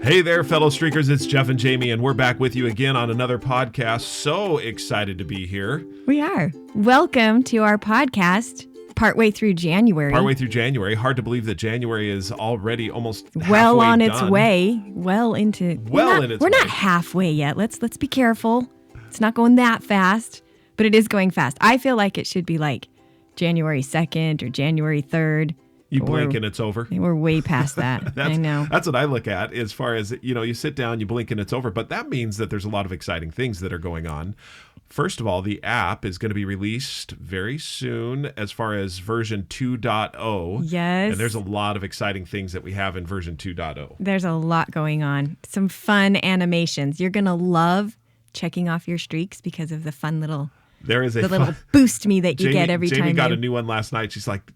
Hey there, fellow streakers. It's Jeff and Jamie, and we're back with you again on another podcast. So excited to be here. We are. Welcome to our podcast, partway through January. Hard to believe that January is already almost well halfway on done. its way. We're not halfway yet. Let's be careful. It's not going that fast, but it is going fast. I feel like it should be like January 2nd or January 3rd. You blink and it's over. We're way past that. I know. That's what I look at as far as, you sit down, you blink and it's over. But that means that there's a lot of exciting things that are going on. First of all, the app is going to be released very soon as far as version 2.0. Yes. And there's a lot of exciting things that we have in version 2.0. There's a lot going on. Some fun animations. You're going to love checking off your streaks because of the fun little... There is a little boost me that you get every time. Jamie got a new one last night. She's like,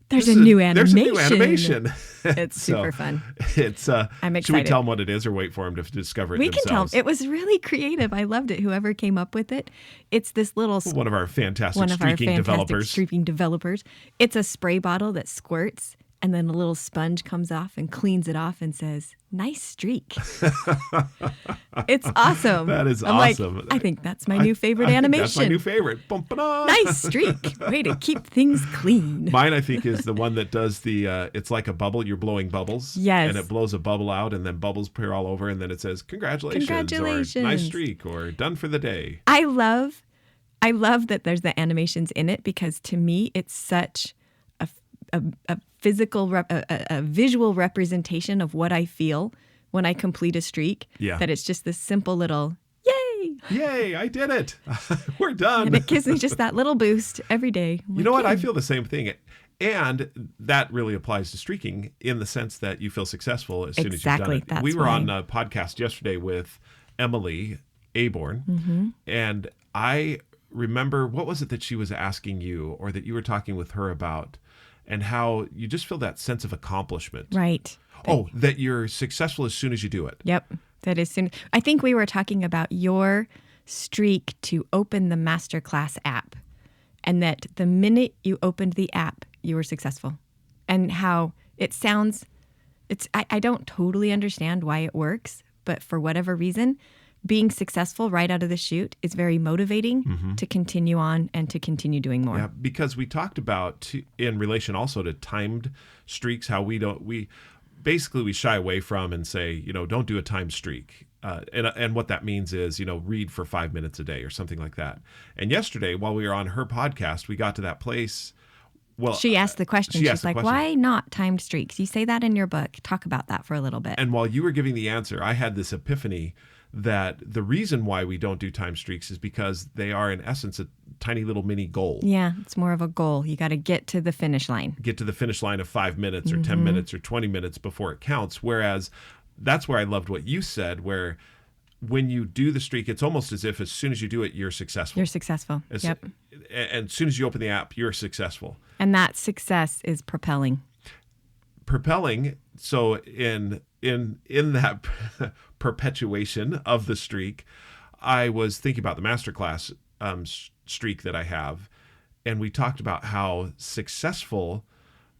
There's a new animation. There's a new animation. It's super fun. It's I'm excited. Should we tell them what it is or wait for them to discover it We themselves? can tell them. It was really creative. I loved it. Whoever came up with it. It's this little... One of our fantastic streaking developers. It's a spray bottle that squirts, and then a little sponge comes off and cleans it off and says, "Nice streak." It's awesome. That is I'm awesome. Like, I think that's my new favorite animation. That's my new favorite. Nice streak. Way to keep things clean. Mine, I think, is the one that does the, it's like a bubble. You're blowing bubbles. Yes. And it blows a bubble out, and then bubbles appear all over, and then it says, congratulations. Or nice streak, or done for the day. I love that there's the animations in it because to me, it's such a physical, a visual representation of what I feel when I complete a streak. Yeah. That it's just this simple little, yay! Yay, I did it. We're done. And it gives me just that little boost every day. You know what? I feel the same thing. And that really applies to streaking in the sense that you feel successful as soon as you've done it. We were on a podcast yesterday with Emily Aborn, and I remember, what was it that she was asking you or that you were talking with her about, and how you just feel that sense of accomplishment. Right. That you're successful as soon as you do it. Yep. That is soon. I think we were talking about your streak to open the Masterclass app, and that the minute you opened the app, you were successful. And how it sounds, I don't totally understand why it works, but for whatever reason, being successful right out of the chute is very motivating to continue on and to continue doing more. Yeah, because we talked about, in relation also to timed streaks, how we shy away from and say, don't do a timed streak. And what that means is, read for 5 minutes a day or something like that. And yesterday, while we were on her podcast, we got to that place. Well, she asked the question. She's like, why not timed streaks? You say that in your book. Talk about that for a little bit. And while you were giving the answer, I had this epiphany that the reason why we don't do time streaks is because they are, in essence, a tiny little mini goal. Yeah, it's more of a goal. You got to get to the finish line. Get to the finish line of 5 minutes or 10 minutes or 20 minutes before it counts. Whereas that's where I loved what you said, where when you do the streak, it's almost as if as soon as you do it, you're successful. You're successful. Yep. And as soon as you open the app, you're successful. And that success is propelling. So in that perpetuation of the streak, I was thinking about the Masterclass streak that I have, and we talked about how successful.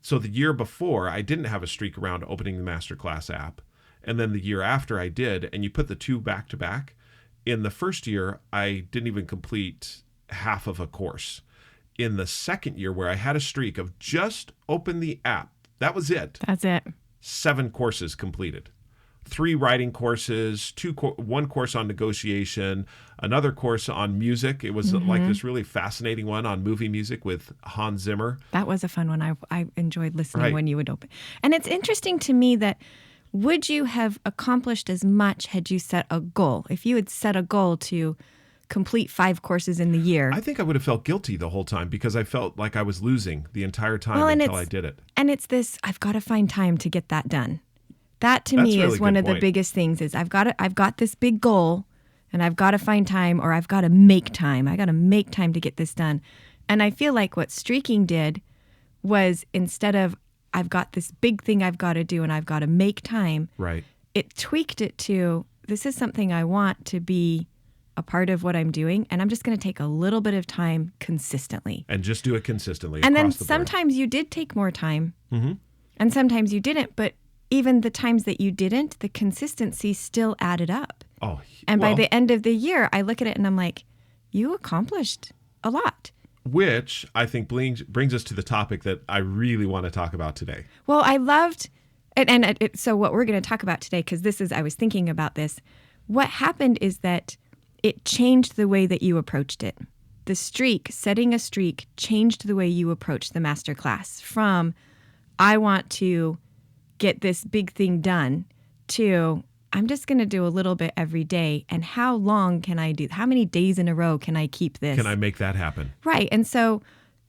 So the year before, I didn't have a streak around opening the Masterclass app, and then the year after I did, and you put the two back to back. In the first year, I didn't even complete half of a course. In the second year, where I had a streak of just open the app, that was it. That's it. 7 courses completed. 3 writing courses, 1 course on negotiation, another course on music. It was like this really fascinating one on movie music with Hans Zimmer. That was a fun one. I enjoyed listening when you would open. And it's interesting to me that would you have accomplished as much had you set a goal? If you had set a goal to complete 5 courses in the year. I think I would have felt guilty the whole time because I felt like I was losing the entire time until I did it. And it's this, I've got to find time to get that done. That to me is one of the biggest things is I've got this big goal and I've got to find time, or I've got to make time. I got to make time to get this done. And I feel like what streaking did was, instead of I've got this big thing I've got to do and I've got to make time, right, it tweaked it to, this is something I want to be a part of what I'm doing, and I'm just going to take a little bit of time consistently. And just do it consistently. And then sometimes you did take more time, and sometimes you didn't, but even the times that you didn't, the consistency still added up. Oh, And by well, the end of the year, I look at it and I'm like, you accomplished a lot. which I think brings us to the topic that I really want to talk about today. Well, I loved, so what we're going to talk about today, because I was thinking about this, what happened is that it changed the way that you approached it. The streak, setting a streak, changed the way you approached the masterclass from, I want to get this big thing done, to, I'm just going to do a little bit every day. And how long can I do? How many days in a row can I keep this? Can I make that happen? Right. And so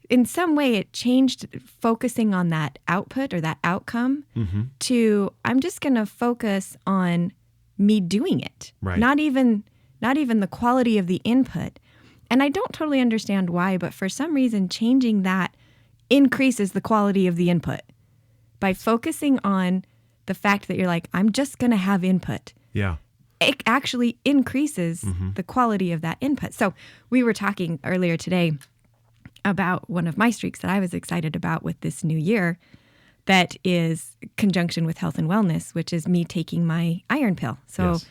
in some way it changed focusing on that output or that outcome to, I'm just going to focus on me doing it. Right. Not even the quality of the input. And I don't totally understand why, but for some reason changing that increases the quality of the input. By focusing on the fact that you're like, I'm just going to have input. Yeah. It actually increases the quality of that input. So we were talking earlier today about one of my streaks that I was excited about with this new year that is conjunction with health and wellness, which is me taking my iron pill. So Yes.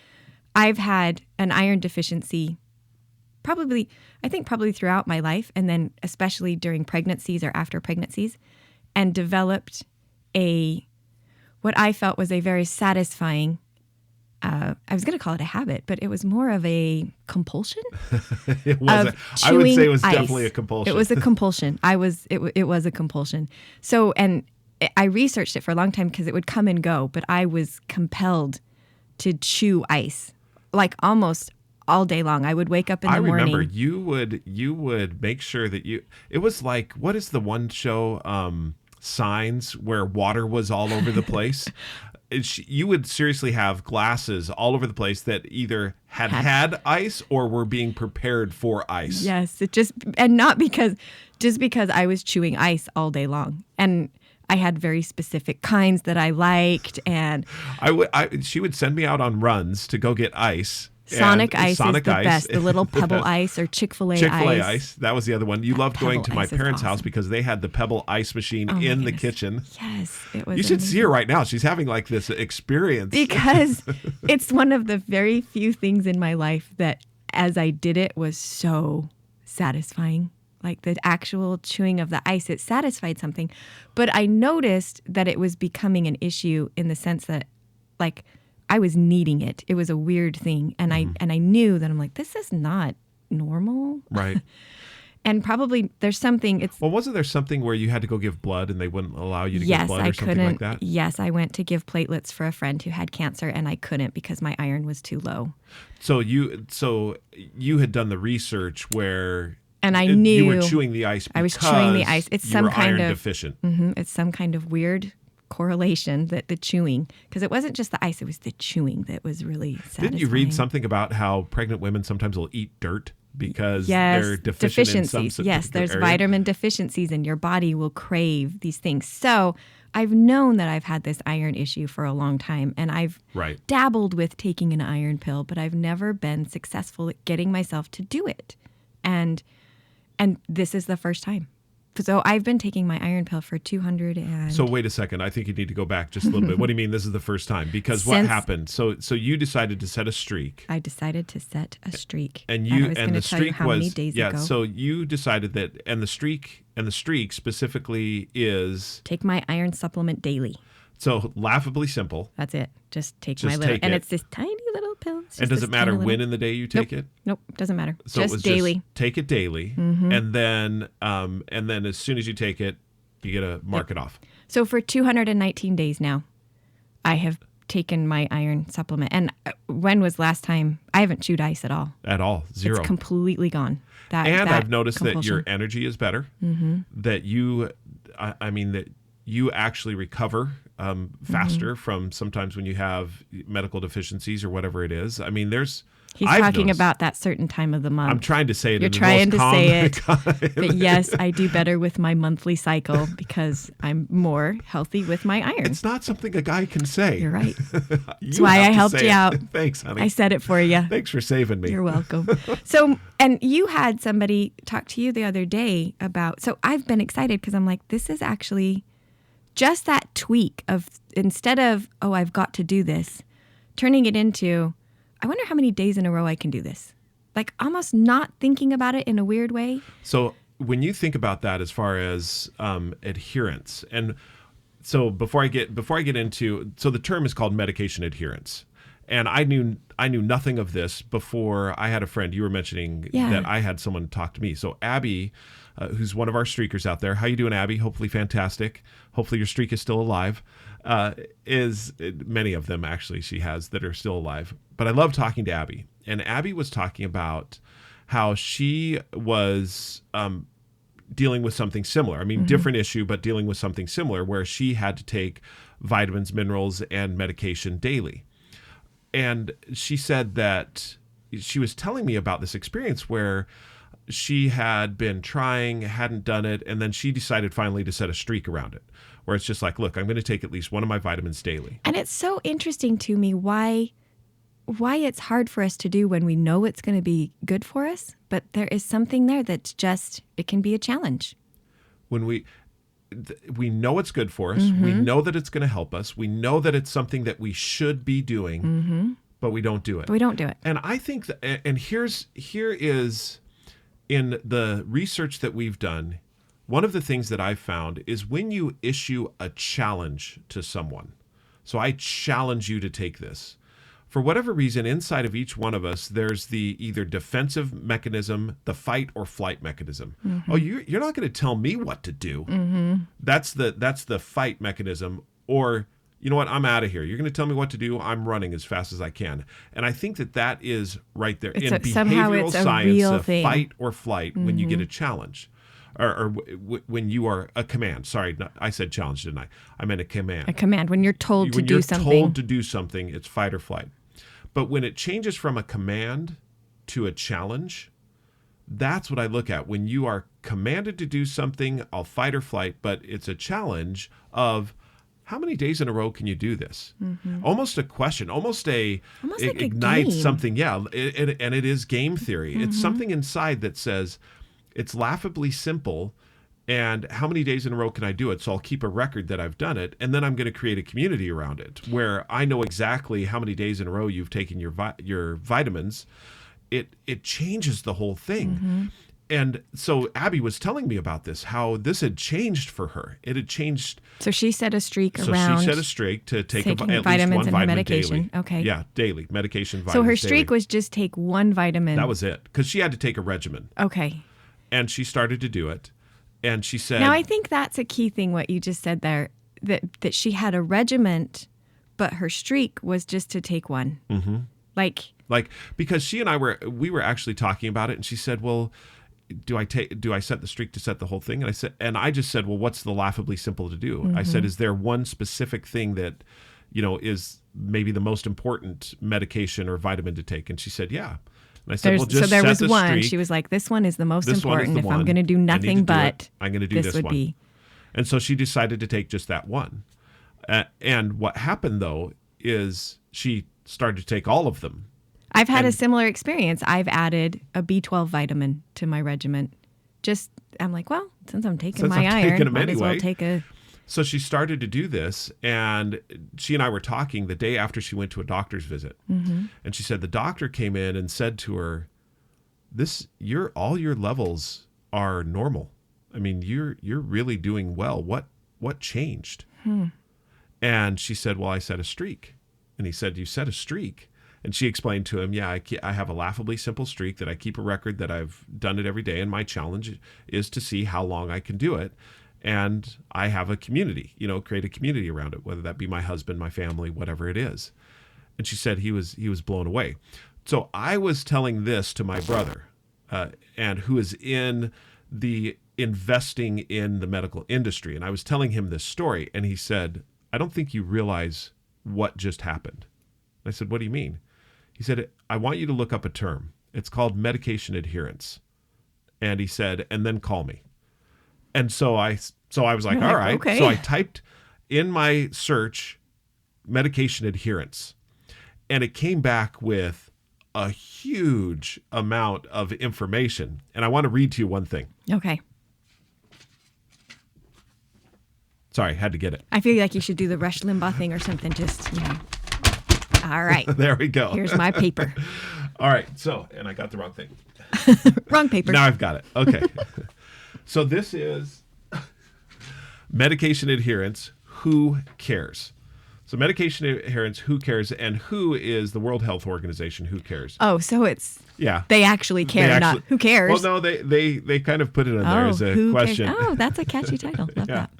I've had an iron deficiency probably throughout my life, and then especially during pregnancies or after pregnancies, and developed what I felt was a very satisfying, I was going to call it a habit, but it was more of a compulsion. It was. I would say it was definitely a compulsion. It was a compulsion. It was a compulsion. So, and I researched it for a long time because it would come and go, but I was compelled to chew ice, like almost all day long. I would wake up in the morning. I remember you would make sure that it was like, what is the one show, Signs, where water was all over the place? You would seriously have glasses all over the place that either had ice or were being prepared for ice. Yes, not because I was chewing ice all day long. And I had very specific kinds that I liked, and she would send me out on runs to go get ice. Sonic Ice is the best. The little Pebble Ice or Chick-fil-A Ice. That was the other one. You loved going to my parents' house because they had the Pebble Ice machine in the kitchen. Yes, it was. You should see her right now. She's having like this experience. Because it's one of the very few things in my life that, as I did it, was so satisfying. Like the actual chewing of the ice, it satisfied something. But I noticed that it was becoming an issue in the sense that, like, I was needing it. It was a weird thing. And I knew that I'm like, this is not normal. Right. And probably there's something. Well, wasn't there something where you had to go give blood and they wouldn't allow you to give blood or something like that? Yes, I went to give platelets for a friend who had cancer and I couldn't because my iron was too low. So you had done the research where I knew you were chewing the ice because I was chewing the ice. It's some kind iron of deficient. It's some kind of weird correlation that the chewing, because it wasn't just the ice, it was the chewing that was really satisfying. Didn't you read something about how pregnant women sometimes will eat dirt because they're deficient in some Yes, there's area? vitamin deficiencies and your body will crave these things. So I've known that I've had this iron issue for a long time, and I've dabbled with taking an iron pill, but I've never been successful at getting myself to do it. And this is the first time. So I've been taking my iron pill for 200 and... So wait a second. I think you need to go back just a little bit. What do you mean this is the first time? Because what happened? So you decided to set a streak. I decided to set a streak. And I was going to tell you how many days ago. So you decided that, and the streak specifically is... Take my iron supplement daily. So laughably simple. That's it. Just take my little... And it's this tiny little pill. And does it matter when in the day you take it? Nope, doesn't matter. So just it was daily. Just take it daily, and then as soon as you take it, you get to mark it off. So for 219 days now, I have taken my iron supplement. And when was last time? I haven't chewed ice at all. At all, zero. It's completely gone. I've noticed that your energy is better. That that you actually recover faster from sometimes when you have medical deficiencies or whatever it is. I mean, He's talking about that certain time of the month. I'm trying to say it. You're trying to say it. But yes, I do better with my monthly cycle because I'm more healthy with my iron. It's not something a guy can say. You're right. That's why I helped you out. Thanks, honey. I said it for you. Thanks for saving me. You're welcome. So, and you had somebody talk to you the other day about, so I've been excited because I'm like, this is actually just that tweak of instead of, oh, I've got to do this, turning it into, I wonder how many days in a row I can do this. Like almost not thinking about it in a weird way. So when you think about that as far as adherence, and so before I get into, so the term is called medication adherence. And I knew nothing of this before I had a friend. You were mentioning that I had someone talk to me. So Abby, who's one of our streakers out there. How you doing, Abby? Hopefully fantastic. Hopefully your streak is still alive. Is many of them actually she has that are still alive. But I love talking to Abby. And Abby was talking about how she was dealing with something similar. I mean, different issue, but dealing with something similar where she had to take vitamins, minerals, and medication daily. And she said that she was telling me about this experience where she had been trying, hadn't done it, and then she decided finally to set a streak around it, where it's just like, look, I'm going to take at least one of my vitamins daily. And it's so interesting to me why it's hard for us to do when we know it's going to be good for us, but there is something there that's just, it can be a challenge. When we know it's good for us, we know that it's going to help us, we know that it's something that we should be doing, but we don't do it. But we don't do it. And I think that, and here is in the research that we've done, one of the things that I've found is when you issue a challenge to someone. So I challenge you to take this. For whatever reason, inside of each one of us, there's the either defensive mechanism, the fight or flight mechanism. Oh, you're not going to tell me what to do. That's the fight mechanism. Or, you know what, I'm out of here. You're going to tell me what to do. I'm running as fast as I can. And I think that is right there. In behavioral science, a fight or flight when you get a challenge. Or when you are a command. Sorry, I said challenge, didn't I? I meant a command. A command. When you're told to do something. When you're told to do something, it's fight or flight. But when it changes from a command to a challenge, that's what I look at. When you are commanded to do something, I'll fight or flight, but it's a challenge of how many days in a row can you do this? Almost a question, almost like ignites something. Yeah, and it is game theory. It's something inside that says it's laughably simple. And how many days in a row can I do it? So I'll keep a record that I've done it, and then I'm going to create a community around it where I know exactly how many days in a row you've taken your vitamins. It changes the whole thing. And so Abby was telling me about this, how this had changed for her. It had changed. So she set a streak around. So she set a streak to take at least vitamins one and vitamin medication. daily. Okay. Yeah, daily medication. Vitamins so her streak daily. was just take one vitamin. That was it, because she had to take a regimen. Okay. And she started to do it. And she said... Now, I think that's a key thing, what you just said there, that she had a regiment, but her streak was just to take one. Like, because she and we were actually talking about it, and she said, well, do I set the streak to set the whole thing? And I just said, well, what's the laughably simple to do? I said, is there one specific thing that, is maybe the most important medication or vitamin to take? And she said, yeah. And I said, well, just so there set was the one. streak. She was like, this one is the most This one is important. the If one. I'm going to do nothing but I'm going to do this would one. be. And so she decided to take just that one. And what happened, though, is she started to take all of them. I've had a similar experience. I've added a B12 vitamin to my regimen. I'm like, well, since I'm taking my iron, might as well take a... So she started to do this, and she and I were talking the day after she went to a doctor's visit. And she said the doctor came in and said to her, all your levels are normal. I mean, you're really doing well. What changed? And she said, well, I set a streak. And he said, you set a streak? And she explained to him, yeah, I have a laughably simple streak that I keep a record that I've done it every day. And my challenge is to see how long I can do it. And I have a community, create a community around it, whether that be my husband, my family, whatever it is. And she said he was blown away. So I was telling this to my brother, and who is in the investing in the medical industry. And I was telling him this story, and he said, I don't think you realize what just happened. I said, what do you mean? He said, I want you to look up a term. It's called medication adherence. And he said, and then call me. And so I was like, all right. Okay. So I typed in my search medication adherence, and it came back with a huge amount of information. And I want to read to you one thing. Okay. Sorry, had to get it. I feel like you should do the Rush Limbaugh thing or something. Just, all right. There we go. Here's my paper. All right. So, and I got the wrong thing. Wrong paper. Now I've got it. Okay. So this is medication adherence. Who cares? So medication adherence, who cares? And who is the World Health Organization? Who cares? Oh, so it's Yeah. they actually care, not who cares. Well, no, they kind of put it in there as a who question. cares? Oh, that's a catchy title. Love Yeah. that.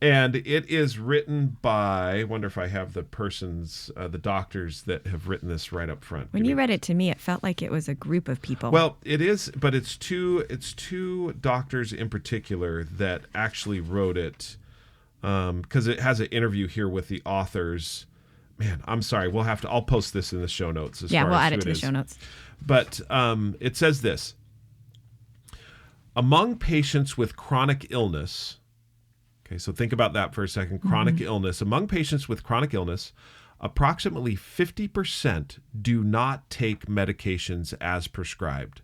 And it is written by, I wonder if I have the persons, the doctors that have written this right up front. When you read it to me, it felt like it was a group of people. Well, it is, but it's two doctors in particular that actually wrote it, because it has an interview here with the authors. Man, I'm sorry. I'll post this in the show notes. We'll add it to the show notes. But it says this: among patients with chronic illness. Okay, so think about that for a second. Chronic illness. Among patients with chronic illness, approximately 50% do not take medications as prescribed.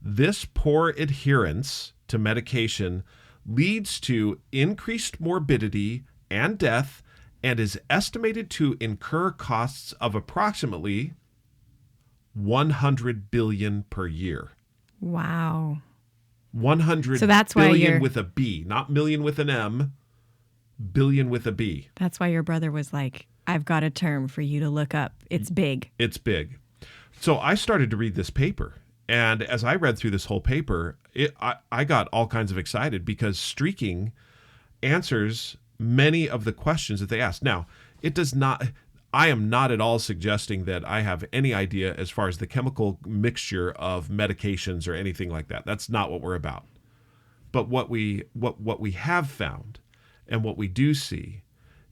This poor adherence to medication leads to increased morbidity and death and is estimated to incur costs of approximately $100 billion per year. Wow. 100 So that's why billion with a B, not million with an M, billion with a B. That's why your brother was like, I've got a term for you to look up. It's big. It's big. So I started to read this paper. And as I read through this whole paper, I got all kinds of excited because streaking answers many of the questions that they asked. Now, I am not at all suggesting that I have any idea as far as the chemical mixture of medications or anything like that. That's not what we're about. But what we have found and what we do see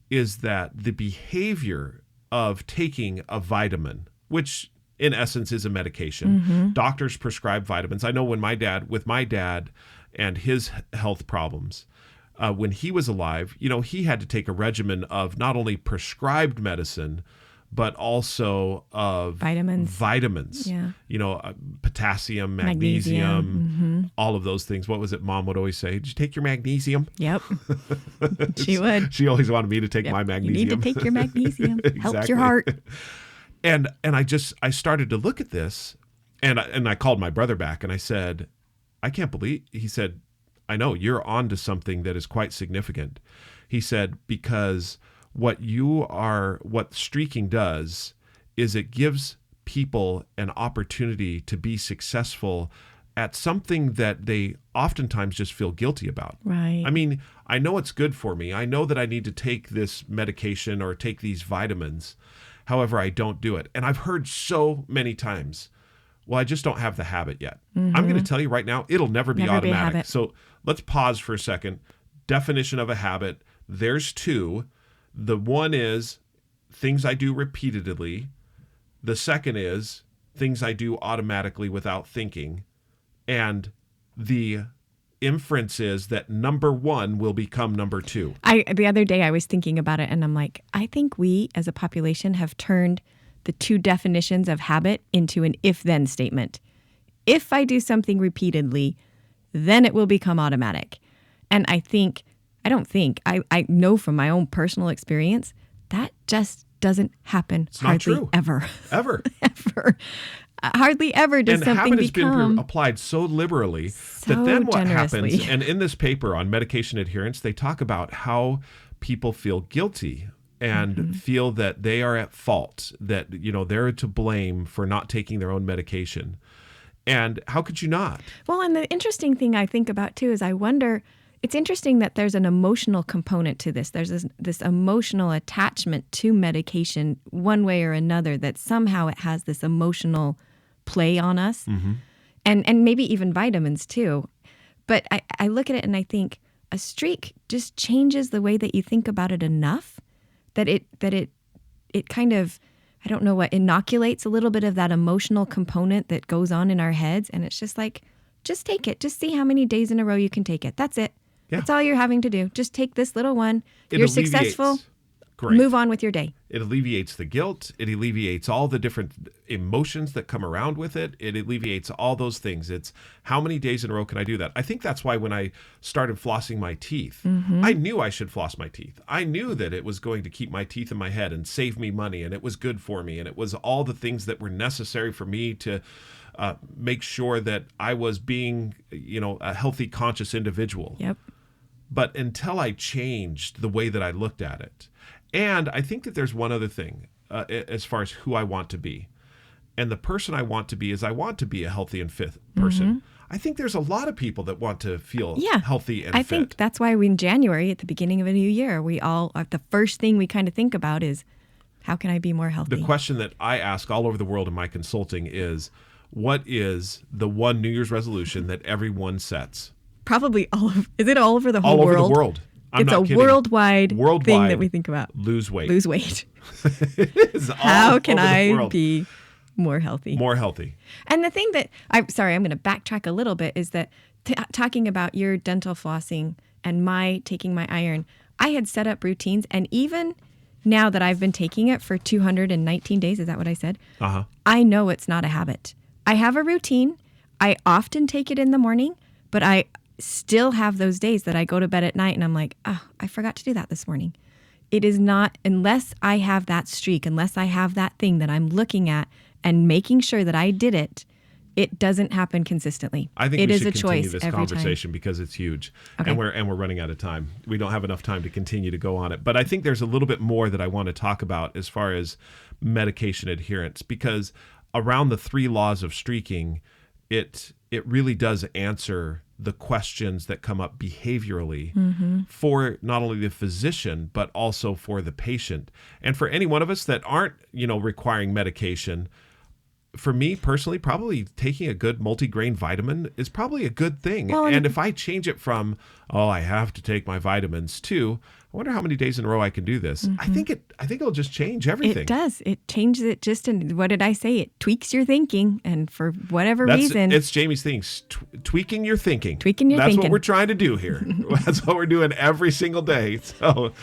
is that the behavior of taking a vitamin, which in essence is a medication, doctors prescribe vitamins. I know with my dad and his health problems, when he was alive, he had to take a regimen of not only prescribed medicine, but also of vitamins. Yeah. Potassium, magnesium, all of those things. What was it Mom would always say? Did you take your magnesium? Yep. She would. She always wanted me to take my magnesium. You need to take your magnesium. Exactly. Helps your heart. And I started to look at this, and I called my brother back and I said, I can't believe, he said, I know you're on to something that is quite significant. He said, because what streaking does is it gives people an opportunity to be successful at something that they oftentimes just feel guilty about. Right. I mean, I know it's good for me. I know that I need to take this medication or take these vitamins. However, I don't do it. And I've heard so many times, well, I just don't have the habit yet. I'm going to tell you right now, it'll never be automatic. So let's pause for a second. Definition of a habit. There's two. The one is things I do repeatedly. The second is things I do automatically without thinking. And the inference is that number one will become number two. The other day I was thinking about it and I'm like, I think we as a population have turned the two definitions of habit into an if-then statement. If I do something repeatedly, then it will become automatic. And I know from my own personal experience, that just doesn't happen hardly ever. Ever. Ever. Hardly ever does something become... And habit has been applied so liberally that then what happens, and in this paper on medication adherence, they talk about how people feel guilty and feel that they are at fault, that, they're to blame for not taking their own medication. And how could you not? Well, and the interesting thing I think about, too, is I wonder, it's interesting that there's an emotional component to this. There's this emotional attachment to medication one way or another, that somehow it has this emotional play on us. And maybe even vitamins, too. But I look at it and I think a streak just changes the way that you think about it enough that it kind of, I don't know what, inoculates a little bit of that emotional component that goes on in our heads. And it's just like, just take it. Just see how many days in a row you can take it. That's it. Yeah. That's all you're having to do. Just take this little one. You're successful. Great. Move on with your day. It alleviates the guilt. It alleviates all the different emotions that come around with it. It alleviates all those things. It's how many days in a row can I do that? I think that's why when I started flossing my teeth, I knew I should floss my teeth. I knew that it was going to keep my teeth in my head and save me money, and it was good for me, and it was all the things that were necessary for me to make sure that I was being, a healthy, conscious individual. Yep. But until I changed the way that I looked at it, and I think that there's one other thing as far as who I want to be. And the person I want to be is I want to be a healthy and fit person. I think there's a lot of people that want to feel healthy and fit. I think that's why in January, at the beginning of a new year, we all, the first thing we kind of think about is, how can I be more healthy? The question that I ask all over the world in my consulting is, what is the one New Year's resolution that everyone sets? Probably is it all over the whole world? world? All over the world. It's a worldwide thing that we think about. Lose weight. Lose weight. It is all How can over the I world. be more healthy? More healthy. And the thing that, I'm going to backtrack a little bit, is that talking about your dental flossing and my taking my iron, I had set up routines. And even now that I've been taking it for 219 days, is that what I said? I know it's not a habit. I have a routine. I often take it in the morning, but I still have those days that I go to bed at night and I'm like, oh, I forgot to do that this morning. It is not, unless I have that streak, unless I have that thing that I'm looking at and making sure that I did it, it doesn't happen consistently. I think it we is should a continue choice this every conversation time. because it's huge, Okay. and we're running out of time. We don't have enough time to continue to go on it. But I think there's a little bit more that I want to talk about as far as medication adherence, because around the 3 laws of streaking, it really does answer the questions that come up behaviorally for not only the physician, but also for the patient. And for any one of us that aren't, requiring medication, for me personally, probably taking a good multigrain vitamin is probably a good thing. Well, and if I change it from, I have to take my vitamins, to, I wonder how many days in a row I can do this. I think it'll just change everything. It does. It changes it just in, what did I say? It tweaks your thinking. And for whatever reason. It's Jamie's thing, tweaking your thinking. That's That's what we're trying to do here. That's what we're doing every single day. So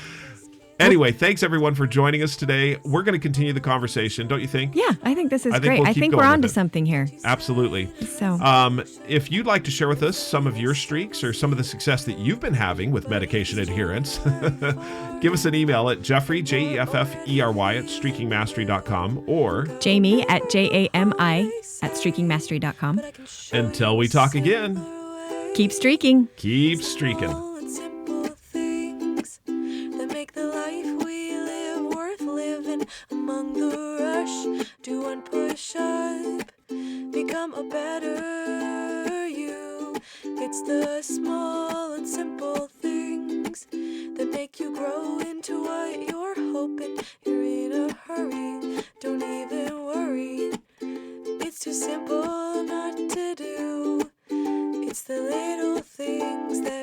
anyway, thanks everyone for joining us today. We're going to continue the conversation, don't you think? Yeah, I think this is great. we'll I keep think going we're with onto it. something here. Absolutely. So, if you'd like to share with us some of your streaks or some of the success that you've been having with medication adherence, give us an email at Jeffrey, Jeffery, at streakingmastery.com, or Jamie at JAMI at streakingmastery.com. Until we talk again, Keep streaking. keep streaking. And simple things that make the life we live worth living. Among the rush, do one push up, become a better you. It's the small and simple things that make you grow into what you're hoping. You're in a hurry, don't even worry. It's too simple not to do. It's the little things that